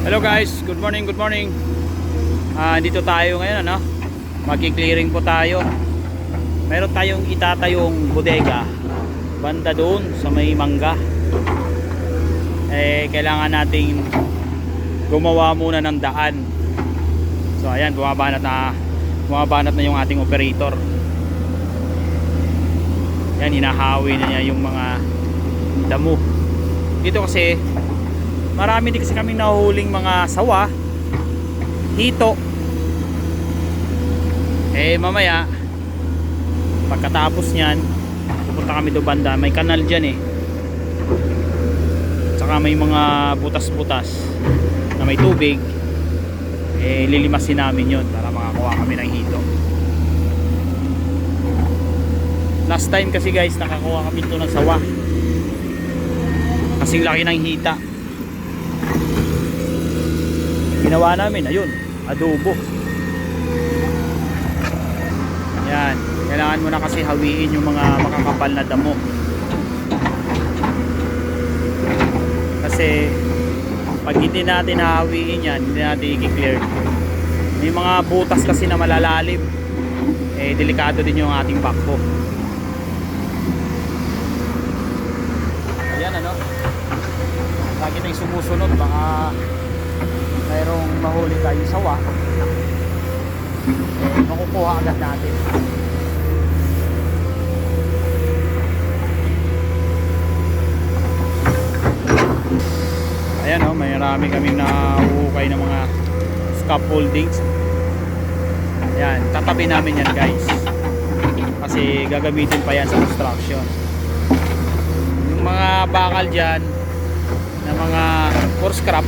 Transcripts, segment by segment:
Hello guys, good morning, good morning. Dito tayo ngayon, ano? Magki-clearing po tayo. Meron tayong itatayong bodega banda doon sa may mangga. Kailangan nating gumawa muna ng daan. So ayan, bumabanat na yung ating operator. Yan, hinahawi na niya yung mga damo. Dito kasi marami din kasi kaming nahuhuling mga sawa, hito. Mamaya pagkatapos nyan pupunta kami do banda, may kanal dyan tsaka may mga butas-butas na may tubig. Lilimasin namin yon para makakuha kami ng hito. Last time kasi guys, nakakuha kami ito ng sawa kasing laki ng hita. Ginawa namin, ayun, adobo. Yan, kailangan mo na kasi hawiin yung mga makakapal na damo. Kasi pag hindi natin hawiin yan, hindi natin i-clear. May mga butas kasi na malalalim. Delikado din yung ating bakbo. Ayan, ano, lagi tayong sumusunod, baka mayroong mahuli tayo sawa, makukuha agad natin. Ayan, may marami kaming nahuhukay ng mga scaffoldings. Ayan, tatabi namin yan guys kasi gagamitin pa yan sa construction. Yung mga bakal dyan na mga for scrap,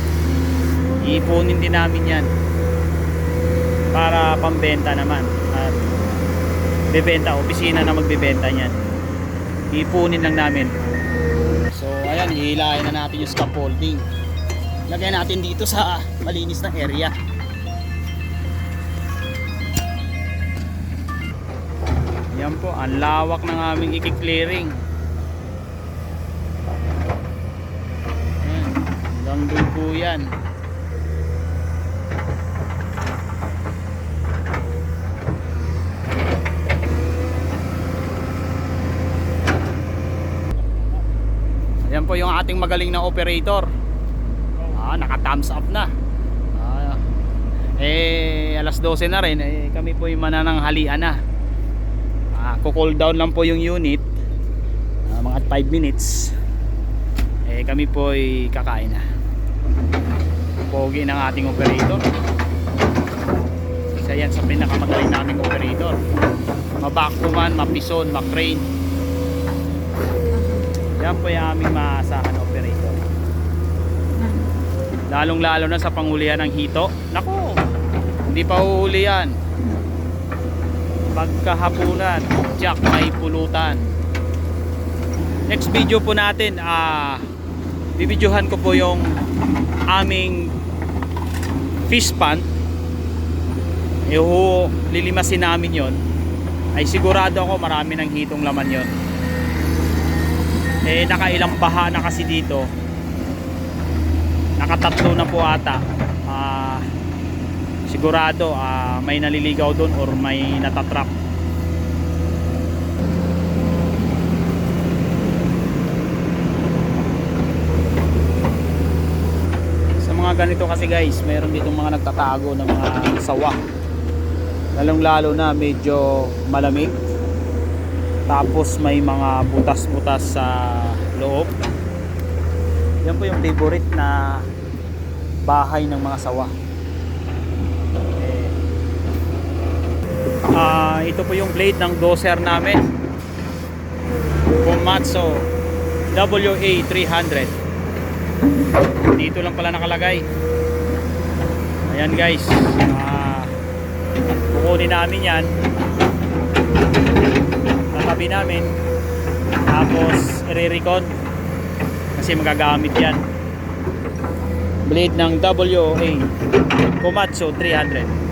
ipunin din namin yan para pambenta naman, at bebenta, opisina na magbebenta yan, ipunin lang namin. So ayan, hihilahin na natin yung scaffolding, lagay natin dito sa malinis na area. Yan po, ang lawak ng aming i-clearing. Hanggang doon po yan. Yan po yung ating magaling na operator. Naka thumbs up na. Alas 12 na rin, kami po yung manananghalian na. Cool down lang po yung unit, mga 5 minutes. Kami po ay kakain na. Pogi ng ating operator. Isa yan sa pinakamagaling naming operator. Mabakkuman, mapison, makrane. Yan po yung aming maasahan operator. Lalong lalo na sa panghulihan ng hito. Naku, hindi pa uhuli yan. Pagkahapunan, jack, may pulutan. Next video po natin, bibidyohan ko po yung aming fish pond. Lilimasin namin yon. Ay sigurado ako marami ng hitong laman yon. Nakailang baha na kasi dito, nakatatlo na po ata. Sigurado may naliligaw doon or may natatrap. Sa mga ganito kasi guys, mayroon ditong mga nagtatago ng mga sawa, lalong lalo na medyo malamig, tapos may mga butas-butas sa loob. Yan po yung favorite na bahay ng mga sawa. Ito po yung blade ng doser namin, Komatsu WA300. Dito lang pala nakalagay. Ayan guys, kukunin namin yan, tatabi namin, tapos i-recon kasi magagamit yan. Blade ng WA Komatsu 300.